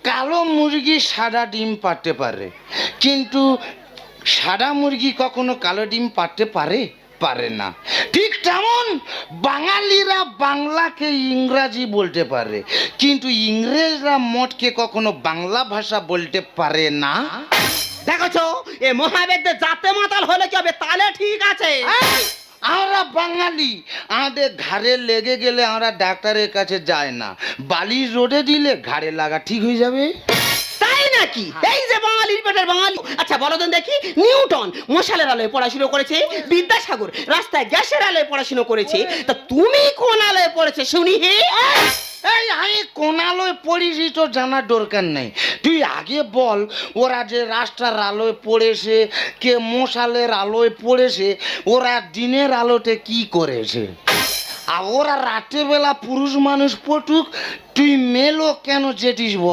কালো মুরগি সাদা ডিম পারতে পারে, কিন্তু সাদা মুরগি কখনো কালো ডিম পারতে পারে? পারে না। ঠিক তেমন বাঙালিরা বাংলাকে ইংরাজি বলতে পারে, কিন্তু ইংরেজরা মঠকে কখনো বাংলা ভাষা বলতে পারে না। দেখছো এ মহাবেদ্যে যাতে মাতাল হলে কি হবে? তাহলে ঠিক আছে। আমরা বাঙালি, আমাদের ঘাড়ে লেগে গেলে আমরা ডাক্তারের কাছে যাই না, বালিশ রোদে দিলে ঘাড়ে লাগা ঠিক হয়ে যাবে। তাই নাকি? এই যে বাঙালির পেটের বাঙালি। আচ্ছা বলো তো দেখি, নিউটন মশালের আলোয় পড়াশোনা করেছে, বিদ্যাসাগর রাস্তায় গ্যাসের আলোয় পড়াশোনা করেছে, তা তুমি কোন আলোয় পড়েছে শুনি? হে এই আমি কোন আলোয় পড়েছি তো জানার দরকার নেই, তুই আগে বল ওরা যে রাস্তার আলোয় পড়েছে, কে মশালের আলোয় পড়েছে, ওরা দিনের আলোতে কি করেছে? আর ওরা রাতের বেলা পুরুষ মানুষ পটুক, তুই মেলো কেন যেটিস বল?